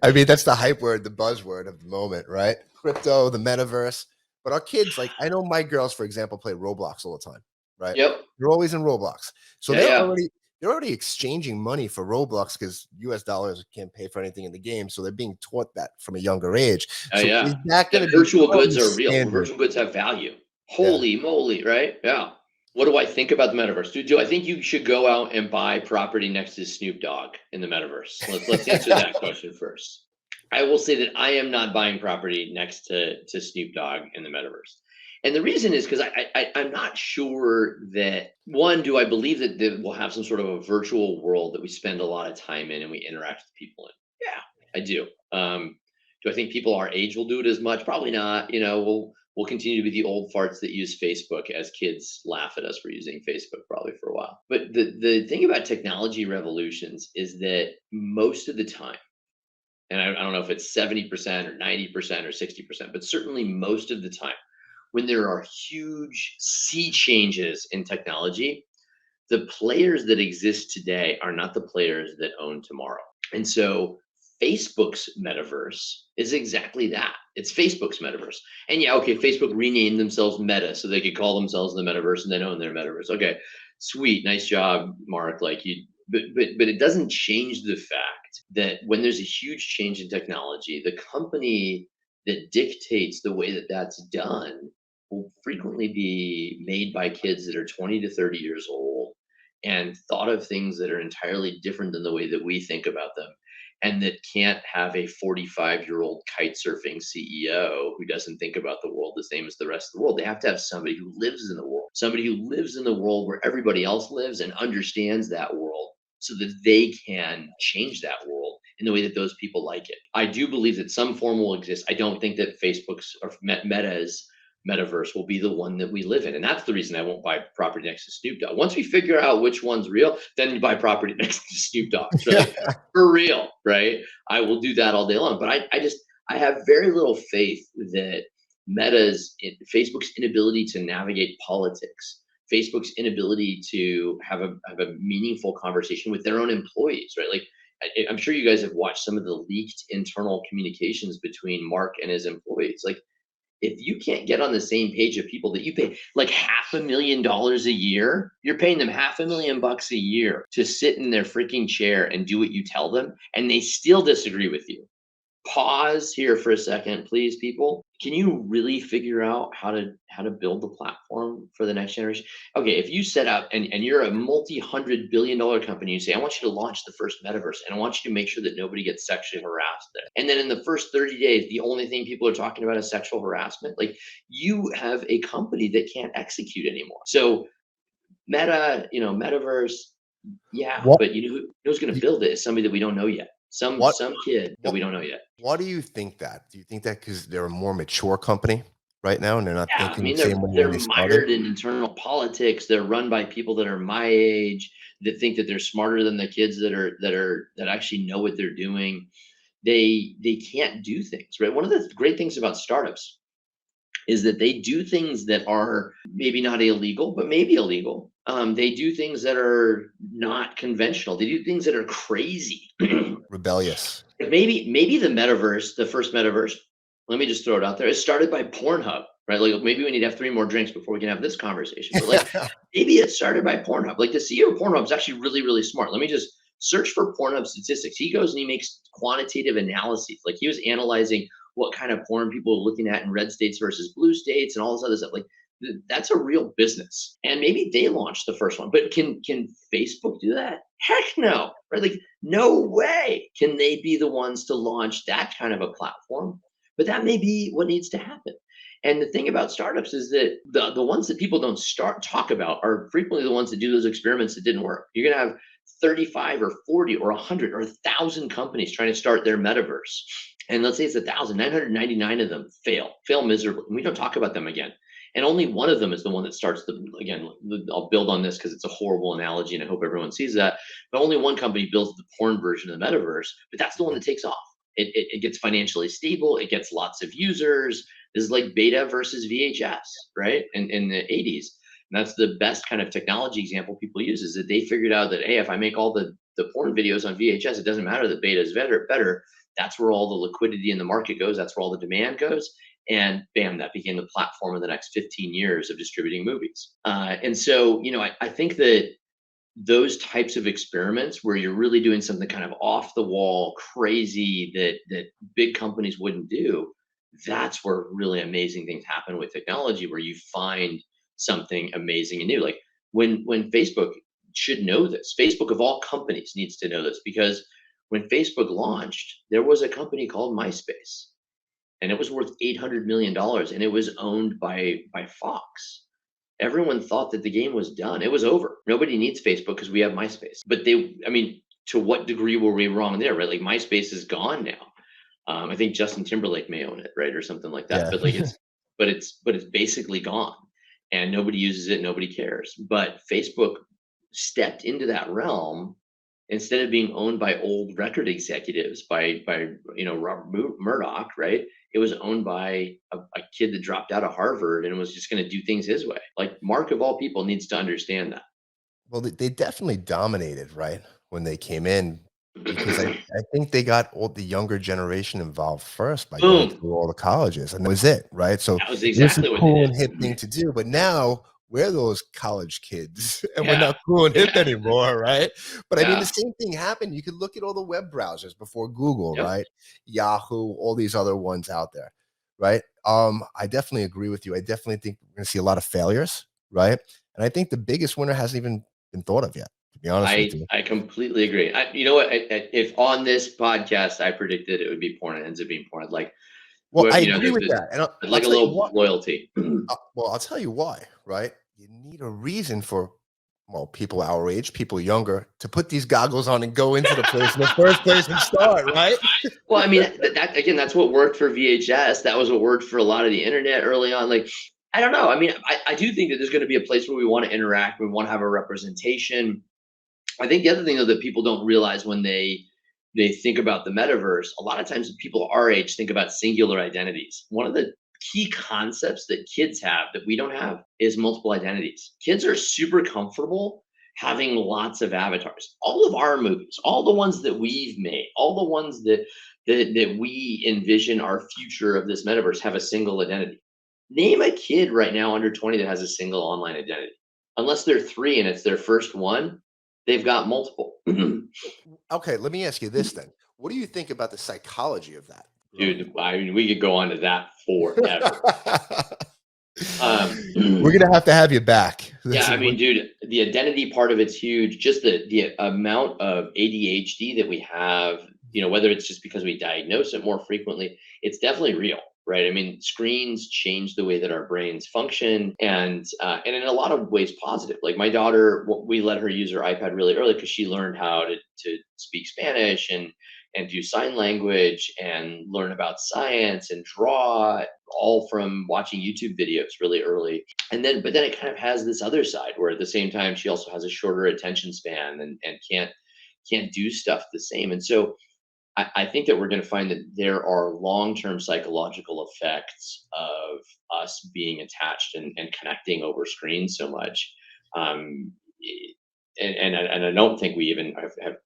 I mean, that's the hype word, the buzzword of the moment, right? Crypto, the metaverse. But our kids, like, I know my girls, for example, play Roblox all the time, right? Yep. They're always in Roblox. So Yeah, they're already exchanging money for Roblox because US dollars can't pay for anything in the game. So they're being taught that from a younger age. So yeah. is that going to be Virtual goods are real. standard? Virtual goods have value. Holy moly, right? Yeah. What do I think about the metaverse? Do I think you should go out and buy property next to Snoop Dogg in the metaverse? Let's answer that question first. I will say that I am not buying property next to Snoop Dogg in the metaverse. And the reason is because I'm not sure that, one, do I believe that we'll have some sort of a virtual world that we spend a lot of time in and we interact with people in? Yeah, I do. Do I think people our age will do it as much? Probably not. We'll continue to be the old farts that use Facebook as kids laugh at us for using Facebook probably for a while. But the thing about technology revolutions is that most of the time, and I don't know if it's 70% or 90% or 60%, but certainly most of the time, when there are huge sea changes in technology, the players that exist today are not the players that own tomorrow. And so Facebook's metaverse is exactly that. It's Facebook's metaverse. And yeah, okay, Facebook renamed themselves Meta so they could call themselves the metaverse and then own their metaverse. Okay, sweet, nice job, Mark. But it doesn't change the fact that when there's a huge change in technology, the company that dictates the way that that's done will frequently be made by kids that are 20 to 30 years old and thought of things that are entirely different than the way that we think about them, and that can't have a 45-year-old kite surfing CEO who doesn't think about the world the same as the rest of the world. They have to have somebody who lives in the world where everybody else lives and understands that world so that they can change that world in the way that those people like it. I do believe that some form will exist. I don't think that Facebook's or Meta's metaverse will be the one that we live in. And that's the reason I won't buy property next to Snoop Dogg. Once we figure out which one's real, then you buy property next to Snoop Dogg. Right? For real, right? I will do that all day long. But I have very little faith that Facebook's inability to navigate politics, Facebook's inability to have a meaningful conversation with their own employees, right? Like, I'm sure you guys have watched some of the leaked internal communications between Mark and his employees. Like, if you can't get on the same page of people that you pay like $500,000 a year, you're paying them $500,000 a year to sit in their freaking chair and do what you tell them, and they still disagree with you. Pause here for a second, please, people. Can you really figure out how to build the platform for the next generation? Okay, if you set up and you're a multi-$100 billion company, you say, I want you to launch the first metaverse, and I want you to make sure that nobody gets sexually harassed there. And then in the first 30 days, the only thing people are talking about is sexual harassment. Like, you have a company that can't execute anymore. So metaverse, yeah, What but who's going to build it is somebody that we don't know yet. Some kid that we don't know yet. Why do you think that? Do you think that because they're a more mature company right now and they're not Yeah, I thinking mean, the same way they're when they mired started? in internal politics. They're run by people that are my age, that think that they're smarter than the kids that actually know what they're doing. They can't do things, right? One of the great things about startups is that they do things that are maybe not illegal, but maybe illegal. They do things that are not conventional. They do things that are crazy. Rebellious. Maybe the metaverse, the first metaverse, let me just throw it out there. It started by Pornhub, right? Like, maybe we need to have 3 more drinks before we can have this conversation. But like, maybe it started by Pornhub. Like, the CEO of Pornhub is actually really, really smart. Let me just search for Pornhub statistics. He goes and he makes quantitative analyses. Like, he was analyzing what kind of porn people are looking at in red states versus blue states and all this other stuff. Like, that's a real business. And maybe they launched the first one, but can Facebook do that? Heck no, right? Like, no way can they be the ones to launch that kind of a platform. But that may be what needs to happen. And the thing about startups is that the ones that people don't talk about are frequently the ones that do those experiments that didn't work. You're gonna have 35 or 40 or 100 or 1,000 companies trying to start their metaverse. And let's say it's 1,000, 999 of them fail miserably. And we don't talk about them again. And only one of them is the one that starts again, I'll build on this because it's a horrible analogy and I hope everyone sees that. But only one company builds the porn version of the metaverse, but that's the one that takes off. It gets financially stable. It gets lots of users. This is like beta versus VHS, right? In the 80s. And that's the best kind of technology example people use, is that they figured out that, hey, if I make all the porn videos on VHS, it doesn't matter that beta is better. That's where all the liquidity in the market goes. That's where all the demand goes. And bam, that became the platform of the next 15 years of distributing movies. And so, I think that those types of experiments where you're really doing something kind of off the wall, crazy, that big companies wouldn't do, that's where really amazing things happen with technology, where you find something amazing and new. Like, when Facebook should know this, Facebook of all companies needs to know this, because when Facebook launched, there was a company called MySpace, and it was worth $800 million, and it was owned by Fox. Everyone thought that the game was done. It was over. Nobody needs Facebook because we have MySpace. But to what degree were we wrong there, right? Like, MySpace is gone now. I think Justin Timberlake may own it, right, or something like that. Yeah. But like, it's basically gone, and nobody uses it. Nobody cares. But Facebook stepped into that realm. Instead of being owned by old record executives, by Robert Murdoch, right? It was owned by a kid that dropped out of Harvard and was just going to do things his way. Like, Mark of all people needs to understand that. Well, they definitely dominated, right, when they came in, because I think they got all the younger generation involved first by going Boom. through all the colleges, and that was it, right? So That was it was a exactly what they cool did. and hip thing to do, but now we're those college kids, and we're Yeah. not cool and hip anymore, right? But I mean, the Yeah. same thing happened. You could look at all the web browsers before Google, Yep. right? Yahoo, all these other ones out there, right? I definitely agree with you. I definitely think we're gonna see a lot of failures, right? And I think the biggest winner hasn't even been thought of yet, to be honest with you. I completely agree. You know what? If on this podcast I predicted it would be porn, it ends up being porn. Like, Well, where I agree with there's that, and I'll like a tell you little what. loyalty. Well, I'll tell you why, right? You need a reason for, well, people our age, people younger, to put these goggles on and go into the place in the first place and start, right? Well, I mean, that again, that's what worked for VHS. That was what worked for a lot of the internet early on. Like, I don't know. I mean, I do think that there's going to be a place where we want to interact. We want to have a representation. I think the other thing, though, that people don't realize when they think about the metaverse, a lot of times people our age think about singular identities. One of the key concepts that kids have that we don't have is multiple identities. Kids are super comfortable having lots of avatars. All of our movies, all the ones that we've made, all the ones that we envision our future of this metaverse have a single identity. Name a kid right now under 20 that has a single online identity. Unless they're 3 and it's their first one, they've got multiple. Okay, let me ask you this then. What do you think about the psychology of that? Dude, I mean, we could go on to that forever. We're gonna have to have you back. Yeah, I mean, dude, the identity part of it's huge. Just the amount of ADHD that we have, whether it's just because we diagnose it more frequently, it's definitely real, right? I mean, screens change the way that our brains function, and in a lot of ways positive. Like my daughter, we let her use her iPad really early because she learned how to speak Spanish and do sign language and learn about science and draw, all from watching YouTube videos really early. But then it kind of has this other side where at the same time she also has a shorter attention span and can't do stuff the same. And so I think that we're going to find that there are long-term psychological effects of us being attached and connecting over screens so much. And I don't think we even have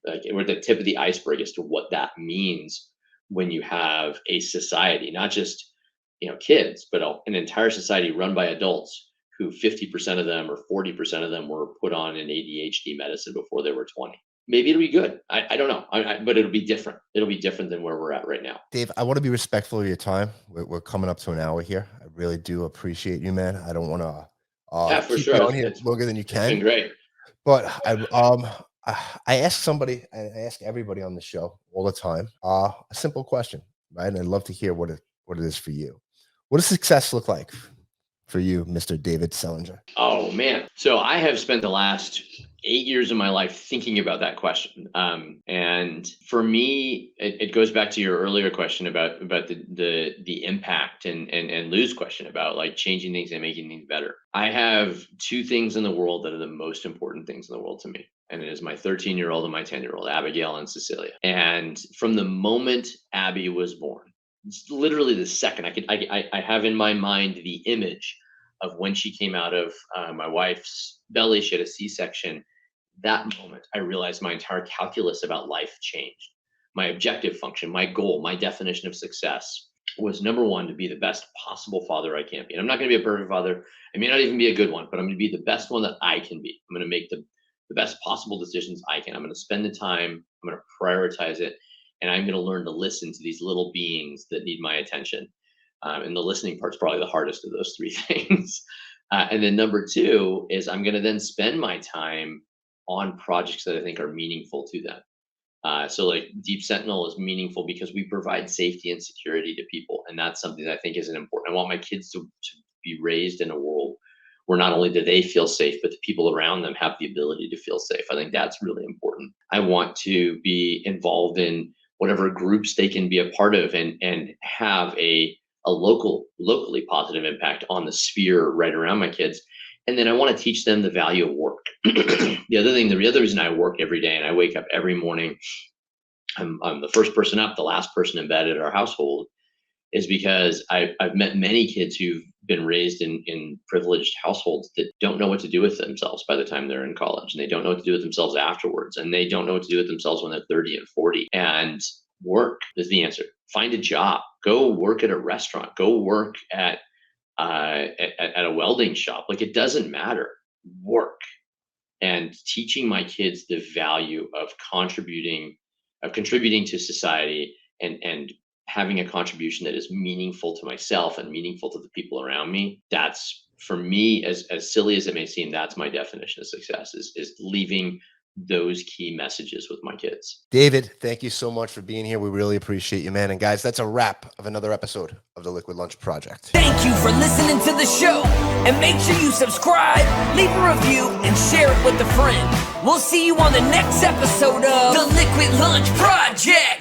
like we're at the tip of the iceberg as to what that means when you have a society, not just kids, but an entire society run by adults who 50% of them or 40% of them were put on an ADHD medicine before they were 20. Maybe it'll be good. I don't know, but it'll be different. It'll be different than where we're at right now. Dave, I want to be respectful of your time. We're coming up to an hour here. I really do appreciate you, man. I don't want to for keep sure. you on here longer than you can. It's been great. But I ask somebody, I ask everybody on the show all the time, a simple question, right? And I'd love to hear what it is for you. What does success look like for you, Mr. David Selinger? Oh man. So I have spent the last 8 years of my life thinking about that question. And for me, it goes back to your earlier question about the impact and Lou's question about like changing things and making things better. I have 2 things in the world that are the most important things in the world to me. And it is my 13-year-old and my 10-year-old, Abigail and Cecilia. And from the moment Abby was born, it's literally the second I have in my mind the image of when she came out of my wife's belly. She had a C-section. That moment, I realized my entire calculus about life changed. My objective function, my goal, my definition of success was number 1, to be the best possible father I can be. And I'm not going to be a perfect father. I may not even be a good one, but I'm going to be the best one that I can be. I'm going to make the best possible decisions I can. I'm going to spend the time. I'm going to prioritize it. And I'm going to learn to listen to these little beings that need my attention. And the listening part's probably the hardest of those 3 things. And then number 2 is I'm going to then spend my time on projects that I think are meaningful to them. So like Deep Sentinel is meaningful because we provide safety and security to people. And that's something that I think is important. I want my kids to be raised in a world where not only do they feel safe, but the people around them have the ability to feel safe. I think that's really important. I want to be involved in whatever groups they can be a part of and have a locally positive impact on the sphere right around my kids. And then I want to teach them the value of work. The other reason I work every day and I wake up every morning, I'm the first person up, the last person in bed at our household, is because I've met many kids who've been raised in privileged households that don't know what to do with themselves by the time they're in college, and they don't know what to do with themselves afterwards, and they don't know what to do with themselves when they're 30 and 40. And work is the answer. Find a job. Go work at a restaurant. Go work at a welding shop. Like, it doesn't matter. Work. And teaching my kids the value of contributing to society and having a contribution that is meaningful to myself and meaningful to the people around me. That's, for me, as silly as it may seem, that's my definition of success, is leaving those key messages with my kids. David, thank you so much for being here. We really appreciate you, man. And guys, that's a wrap of another episode of the Liquid Lunch Project. Thank you for listening to the show. And make sure you subscribe, leave a review, and share it with a friend. We'll see you on the next episode of the Liquid Lunch Project.